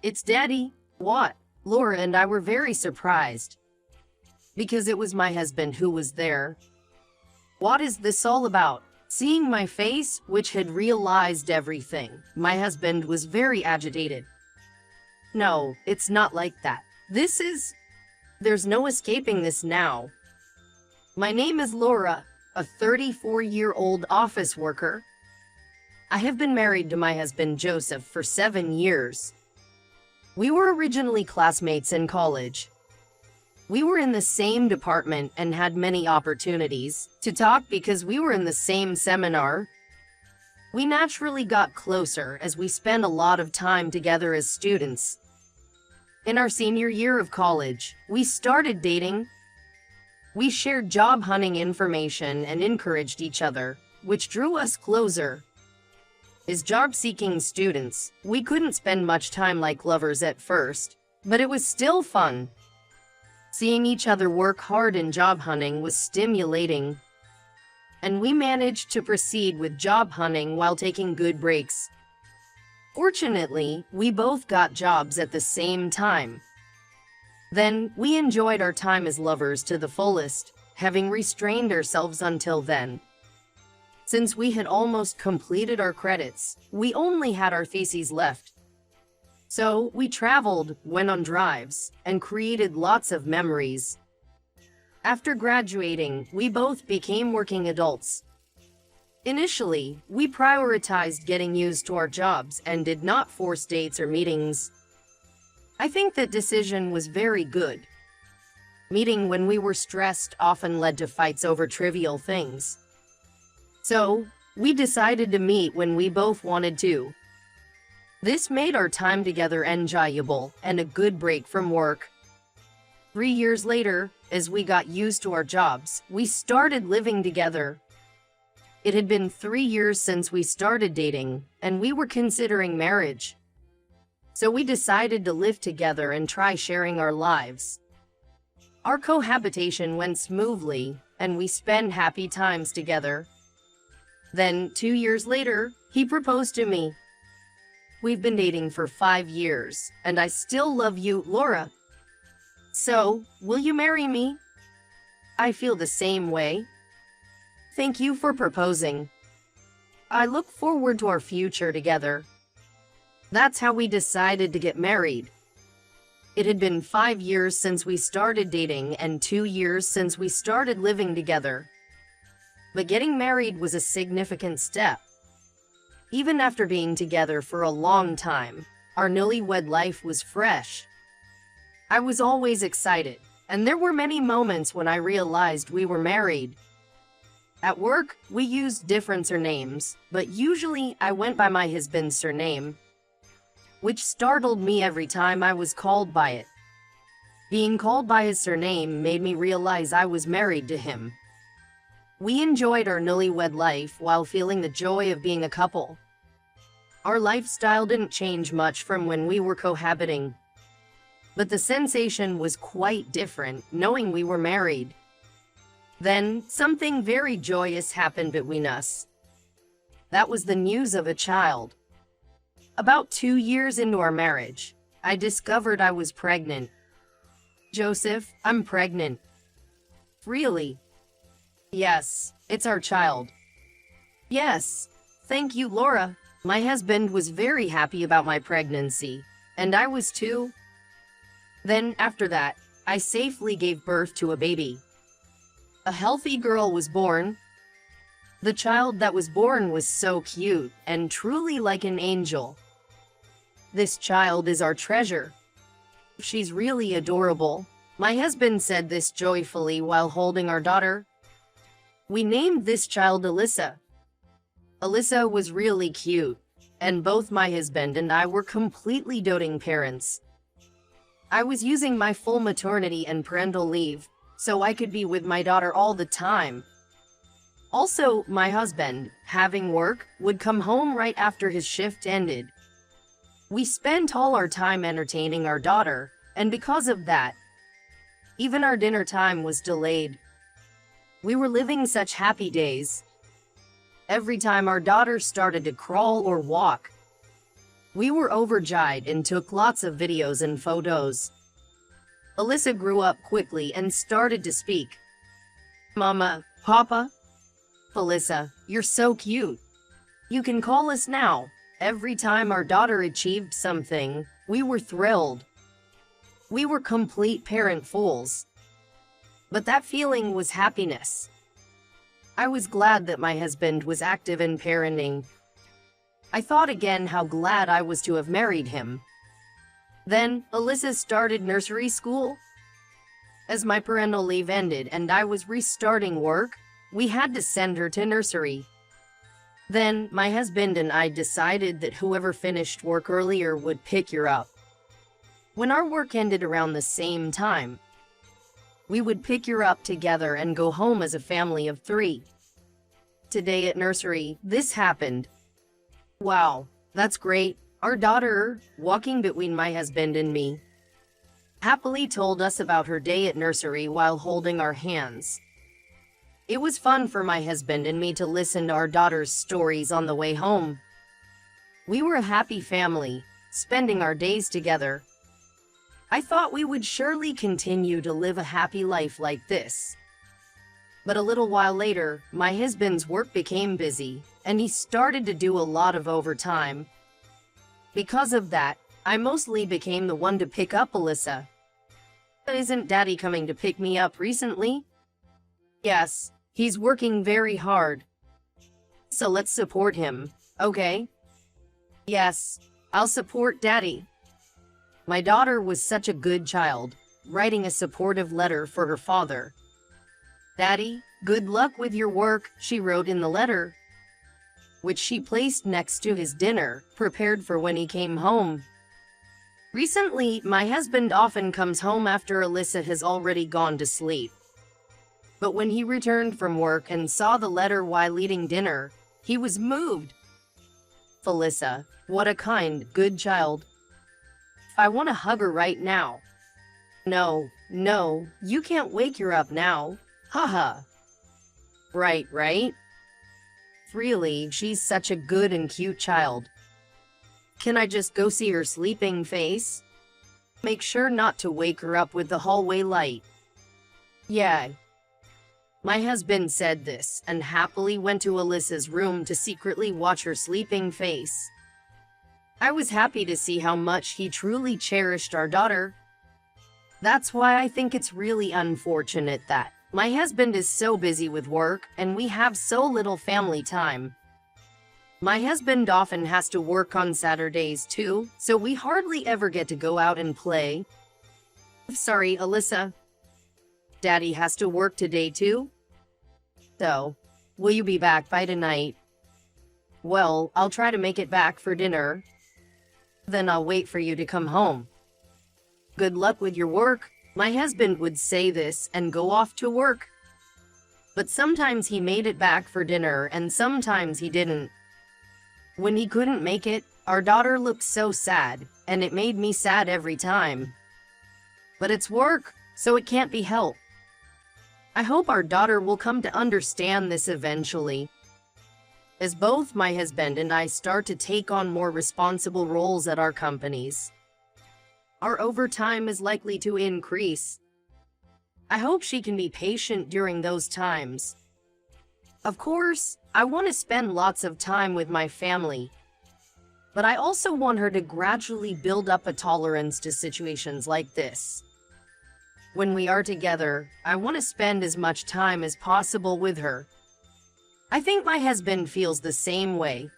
It's Daddy. What? Laura and I were very surprised. Because it was my husband who was there. What is this all about? Seeing my face, which had realized everything, my husband was very agitated. No, it's not like that. There's no escaping this now. My name is Laura, a 34-year-old office worker. I have been married to my husband Joseph for 7 years. We were originally classmates in college. We were in the same department and had many opportunities to talk because we were in the same seminar. We naturally got closer as we spent a lot of time together as students. In our senior year of college, we started dating. We shared job hunting information and encouraged each other, which drew us closer. As job-seeking students, we couldn't spend much time like lovers at first, but it was still fun. Seeing each other work hard in job hunting was stimulating, and we managed to proceed with job hunting while taking good breaks. Fortunately, we both got jobs at the same time. Then, we enjoyed our time as lovers to the fullest, having restrained ourselves until then. Since we had almost completed our credits, we only had our theses left. So, we traveled, went on drives, and created lots of memories. After graduating, we both became working adults. Initially, we prioritized getting used to our jobs and did not force dates or meetings. I think that decision was very good. Meeting when we were stressed often led to fights over trivial things. So, we decided to meet when we both wanted to. This made our time together enjoyable and a good break from work. 3 years later, as we got used to our jobs, we started living together. It had been 3 years since we started dating, and we were considering marriage. So we decided to live together and try sharing our lives. Our cohabitation went smoothly, and we spent happy times together. Then, 2 years later, he proposed to me. We've been dating for 5 years, and I still love you, Laura. So, will you marry me? I feel the same way. Thank you for proposing. I look forward to our future together. That's how we decided to get married. It had been 5 years since we started dating and 2 years since we started living together. But getting married was a significant step. Even after being together for a long time, our newlywed life was fresh. I was always excited, and there were many moments when I realized we were married. At work, we used different surnames, but usually I went by my husband's surname, which startled me every time I was called by it. Being called by his surname made me realize I was married to him. We enjoyed our newlywed life while feeling the joy of being a couple. Our lifestyle didn't change much from when we were cohabiting, but the sensation was quite different knowing we were married. Then, something very joyous happened between us. That was the news of a child. About 2 years into our marriage, I discovered I was pregnant. Joseph, I'm pregnant. Really? Yes, it's our child. Yes, thank you, Laura. My husband was very happy about my pregnancy, and I was too. Then, after that, I safely gave birth to a baby. A healthy girl was born. The child that was born was so cute and truly like an angel. This child is our treasure. She's really adorable. My husband said this joyfully while holding our daughter. We named this child Alyssa. Alyssa was really cute, and both my husband and I were completely doting parents. I was using my full maternity and parental leave, so I could be with my daughter all the time. Also, my husband, having work, would come home right after his shift ended. We spent all our time entertaining our daughter, and because of that, even our dinner time was delayed. We were living such happy days. Every time our daughter started to crawl or walk, We were overjoyed and took lots of videos and photos. Alyssa grew up quickly and started to speak. Mama, Papa. Alyssa, you're so cute. You can call us now. Every time our daughter achieved something, we were thrilled. We were complete parent fools. But that feeling was happiness. I was glad that my husband was active in parenting. I thought again how glad I was to have married him. Then, Alyssa started nursery school. As my parental leave ended and I was restarting work, we had to send her to nursery. Then, my husband and I decided that whoever finished work earlier would pick her up. When our work ended around the same time, we would pick her up together and go home as a family of 3. Today at nursery, this happened. Wow, that's great. Our daughter, walking between my husband and me, happily told us about her day at nursery while holding our hands. It was fun for my husband and me to listen to our daughter's stories on the way home. We were a happy family, spending our days together. I thought we would surely continue to live a happy life like this. But a little while later, my husband's work became busy, and he started to do a lot of overtime. Because of that, I mostly became the one to pick up Alyssa. Isn't Daddy coming to pick me up recently? Yes, he's working very hard. So let's support him, okay? Yes, I'll support Daddy. My daughter was such a good child, writing a supportive letter for her father. Daddy, good luck with your work, she wrote in the letter, which she placed next to his dinner, prepared for when he came home. Recently, my husband often comes home after Alyssa has already gone to sleep. But when he returned from work and saw the letter while eating dinner, he was moved. Alyssa, what a kind, good child. I want to hug her right now. No, you can't wake her up now. Haha. Right? Really, she's such a good and cute child. Can I just go see her sleeping face? Make sure not to wake her up with the hallway light. Yeah. My husband said this and happily went to Alyssa's room to secretly watch her sleeping face. I was happy to see how much he truly cherished our daughter. That's why I think it's really unfortunate that my husband is so busy with work and we have so little family time. My husband often has to work on Saturdays too, so we hardly ever get to go out and play. Sorry, Alyssa. Daddy has to work today too? So, will you be back by tonight? Well, I'll try to make it back for dinner. Then I'll wait for you to come home. Good luck with your work. My husband would say this and go off to work. But sometimes he made it back for dinner and sometimes he didn't. When he couldn't make it, our daughter looked so sad, and it made me sad every time. But it's work, so it can't be helped. I hope our daughter will come to understand this eventually. As both my husband and I start to take on more responsible roles at our companies, our overtime is likely to increase. I hope she can be patient during those times. Of course, I want to spend lots of time with my family, but I also want her to gradually build up a tolerance to situations like this. When we are together, I want to spend as much time as possible with her. I think my husband feels the same way.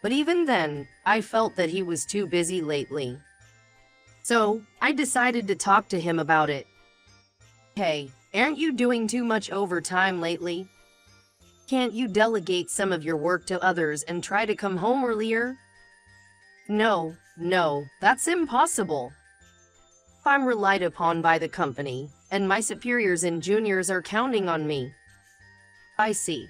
But even then, I felt that he was too busy lately. So, I decided to talk to him about it. Hey, aren't you doing too much overtime lately? Can't you delegate some of your work to others and try to come home earlier? No, that's impossible. I'm relied upon by the company, and my superiors and juniors are counting on me. I see.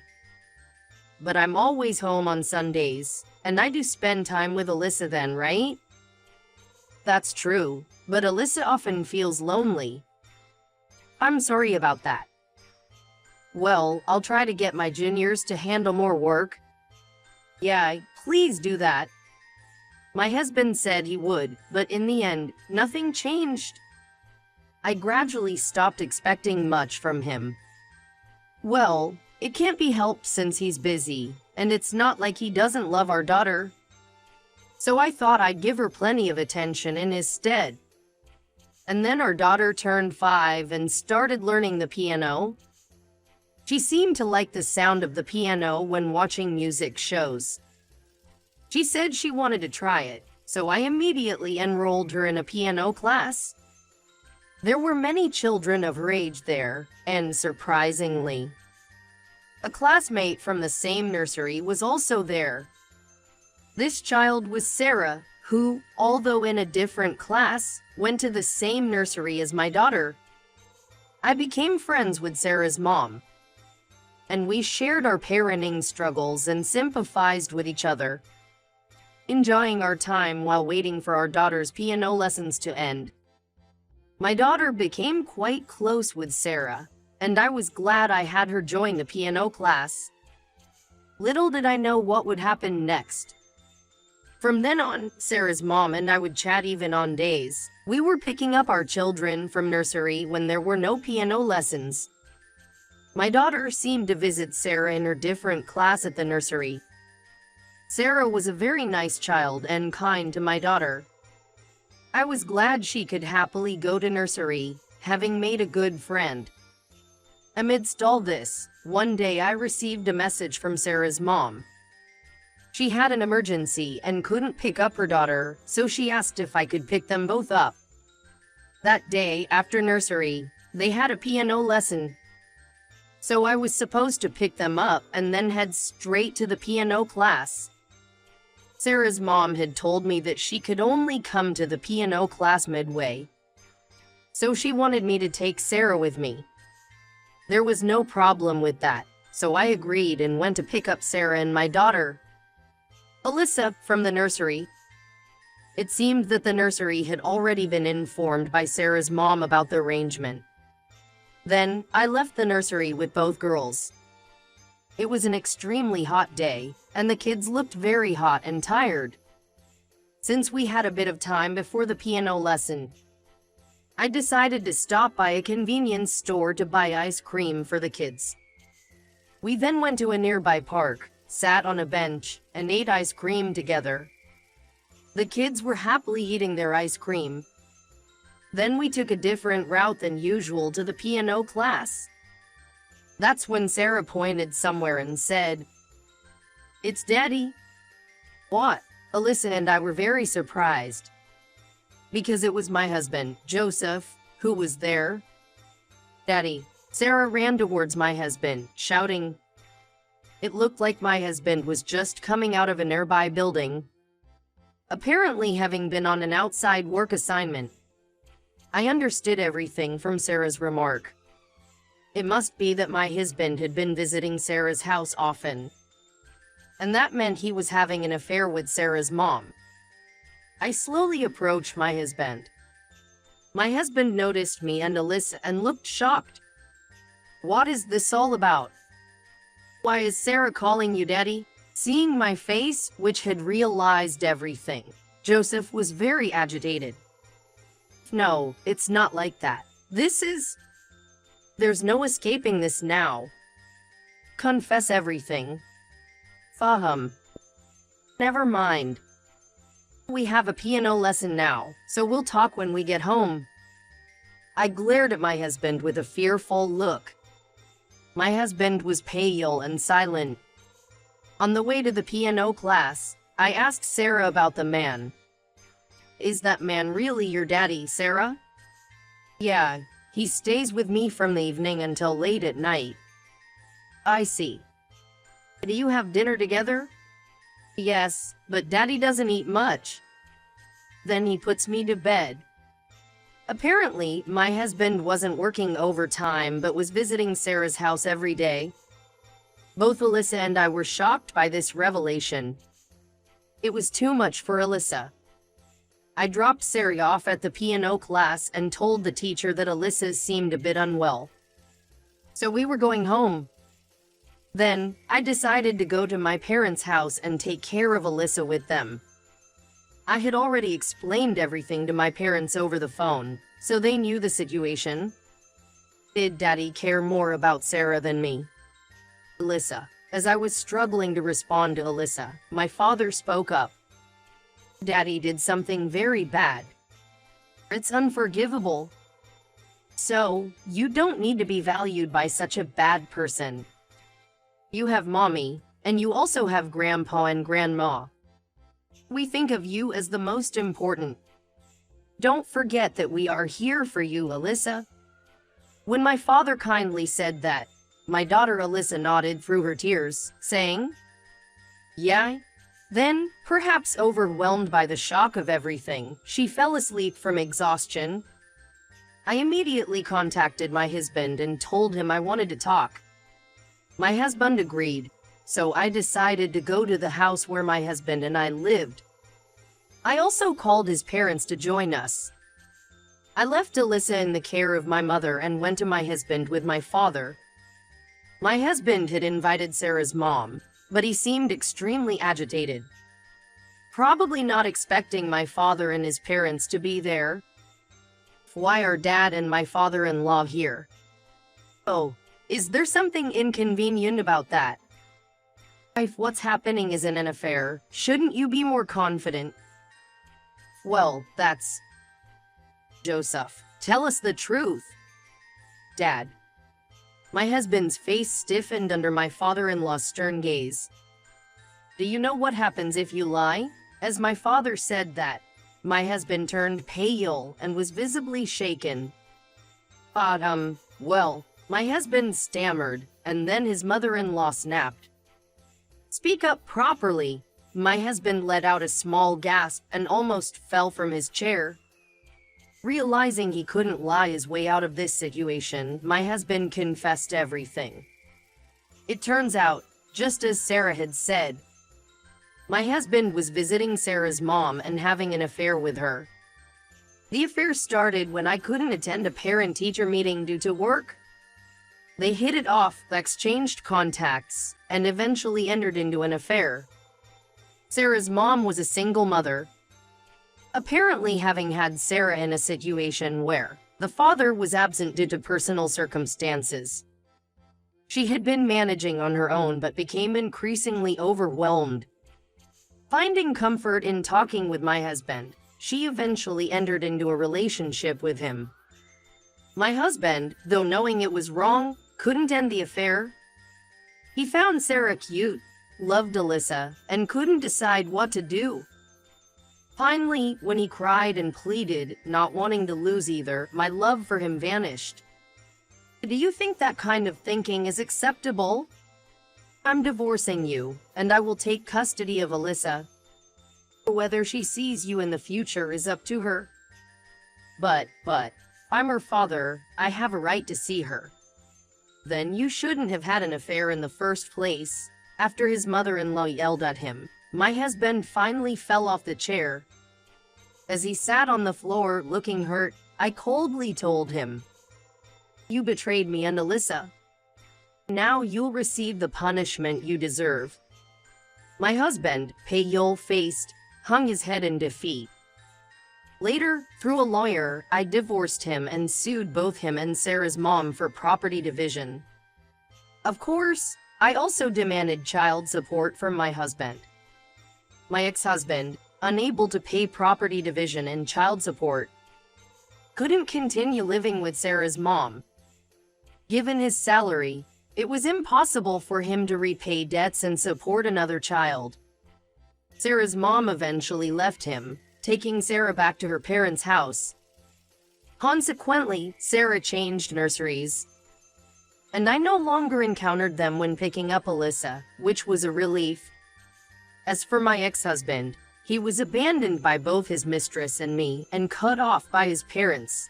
But I'm always home on Sundays, and I do spend time with Alyssa then, right? That's true, but Alyssa often feels lonely. I'm sorry about that. Well, I'll try to get my juniors to handle more work. Yeah, please do that. My husband said he would, but in the end, nothing changed. I gradually stopped expecting much from him. Well, it can't be helped since he's busy, and it's not like he doesn't love our daughter. So I thought I'd give her plenty of attention in his stead. And then our daughter turned 5 and started learning the piano. She seemed to like the sound of the piano when watching music shows. She said she wanted to try it, so I immediately enrolled her in a piano class. There were many children of her age there, and surprisingly, a classmate from the same nursery was also there. This child was Sarah, who, although in a different class, went to the same nursery as my daughter. I became friends with Sarah's mom, and we shared our parenting struggles and sympathized with each other, enjoying our time while waiting for our daughter's piano lessons to end. My daughter became quite close with Sarah, and I was glad I had her join the piano class. Little did I know what would happen next. From then on, Sarah's mom and I would chat even on days we were picking up our children from nursery when there were no piano lessons. My daughter seemed to visit Sarah in her different class at the nursery. Sarah was a very nice child and kind to my daughter. I was glad she could happily go to nursery, having made a good friend. Amidst all this, one day I received a message from Sarah's mom. She had an emergency and couldn't pick up her daughter, so she asked if I could pick them both up. That day, after nursery, they had a piano lesson. So I was supposed to pick them up and then head straight to the piano class. Sarah's mom had told me that she could only come to the piano class midway, so she wanted me to take Sarah with me. There was no problem with that, so I agreed and went to pick up Sarah and my daughter, Alyssa, from the nursery. It seemed that the nursery had already been informed by Sarah's mom about the arrangement. Then, I left the nursery with both girls. It was an extremely hot day, and the kids looked very hot and tired. Since we had a bit of time before the piano lesson, I decided to stop by a convenience store to buy ice cream for the kids. We then went to a nearby park, sat on a bench, and ate ice cream together. The kids were happily eating their ice cream. Then we took a different route than usual to the piano class. That's when Sarah pointed somewhere and said, "It's Daddy." What? Alyssa and I were very surprised, because it was my husband, Joseph, who was there. "Daddy." Sarah ran towards my husband, shouting. It looked like my husband was just coming out of a nearby building, apparently having been on an outside work assignment. I understood everything from Sarah's remark. It must be that my husband had been visiting Sarah's house often, and that meant he was having an affair with Sarah's mom. I slowly approached my husband. My husband noticed me and Alyssa and looked shocked. "What is this all about? Why is Sarah calling you Daddy?" Seeing my face, which had realized everything, Joseph was very agitated. "No, it's not like that. There's no escaping this now. Confess everything." "Faham. Never mind. We have a piano lesson now, so we'll talk when we get home." I glared at my husband with a fearful look. My husband was pale and silent. On the way to the piano class, I asked Sarah about the man. "Is that man really your daddy, Sarah?" "Yeah, he stays with me from the evening until late at night." "I see. Do you have dinner together?" "Yes, but Daddy doesn't eat much. Then he puts me to bed." Apparently, my husband wasn't working overtime but was visiting Sarah's house every day. Both Alyssa and I were shocked by this revelation. It was too much for Alyssa. I dropped Sarah off at the piano class and told the teacher that Alyssa seemed a bit unwell, so we were going home. Then, I decided to go to my parents' house and take care of Alyssa with them. I had already explained everything to my parents over the phone, so they knew the situation. Did Daddy care more about Sarah than me? Alyssa. As I was struggling to respond to Alyssa, my father spoke up. Daddy did something very bad. It's unforgivable. So, you don't need to be valued by such a bad person. You have mommy, and you also have grandpa and grandma. We think of you as the most important. Don't forget that we are here for you, Alyssa. When my father kindly said that, my daughter Alyssa nodded through her tears, saying, "Yeah." Then, perhaps overwhelmed by the shock of everything, she fell asleep from exhaustion. I immediately contacted my husband and told him I wanted to talk. My husband agreed, so I decided to go to the house where my husband and I lived. I also called his parents to join us. I left Alyssa in the care of my mother and went to my husband with my father. My husband had invited Sarah's mom, but he seemed extremely agitated. Probably not expecting my father and his parents to be there. Why are Dad and my father-in-law here? Oh, is there something inconvenient about that? If what's happening isn't an affair, shouldn't you be more confident? Well, that's... Joseph, tell us the truth. Dad. My husband's face stiffened under my father-in-law's stern gaze. Do you know what happens if you lie? As my father said that, my husband turned pale and was visibly shaken. Well, my husband stammered, and then his mother-in-law snapped. Speak up properly. My husband let out a small gasp and almost fell from his chair. Realizing he couldn't lie his way out of this situation, my husband confessed everything. It turns out, just as Sarah had said, my husband was visiting Sarah's mom and having an affair with her. The affair started when I couldn't attend a parent-teacher meeting due to work. They hit it off, exchanged contacts, and eventually entered into an affair. Sarah's mom was a single mother, apparently having had Sarah in a situation where the father was absent due to personal circumstances. She had been managing on her own but became increasingly overwhelmed. Finding comfort in talking with my husband, she eventually entered into a relationship with him. My husband, though knowing it was wrong, couldn't end the affair. He found Sarah cute, loved Alyssa, and couldn't decide what to do. Finally, when he cried and pleaded, not wanting to lose either, my love for him vanished. Do you think that kind of thinking is acceptable? I'm divorcing you, and I will take custody of Alyssa. Whether she sees you in the future is up to her. But, I'm her father, I have a right to see her. Then you shouldn't have had an affair in the first place. After his mother-in-law yelled at him, my husband finally fell off the chair. As he sat on the floor looking hurt, I coldly told him, "You betrayed me and Alyssa. Now you'll receive the punishment you deserve." My husband, pale-faced, hung his head in defeat. Later, through a lawyer, I divorced him and sued both him and Sarah's mom for property division. Of course, I also demanded child support from my husband. My ex-husband, unable to pay property division and child support, couldn't continue living with Sarah's mom. Given his salary, it was impossible for him to repay debts and support another child. Sarah's mom eventually left him, taking Sarah back to her parents' house. Consequently, Sarah changed nurseries, and I no longer encountered them when picking up Alyssa, which was a relief. As for my ex-husband, he was abandoned by both his mistress and me and cut off by his parents.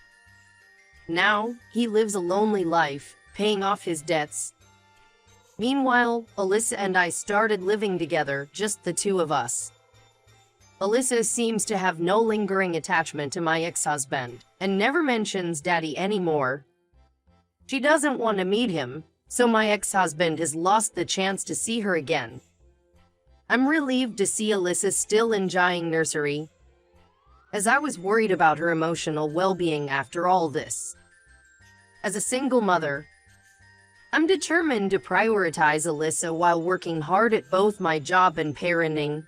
Now, he lives a lonely life, paying off his debts. Meanwhile, Alyssa and I started living together, just the two of us. Alyssa seems to have no lingering attachment to my ex-husband, and never mentions Daddy anymore. She doesn't want to meet him, so my ex-husband has lost the chance to see her again. I'm relieved to see Alyssa still enjoying nursery, as I was worried about her emotional well-being after all this. As a single mother, I'm determined to prioritize Alyssa while working hard at both my job and parenting.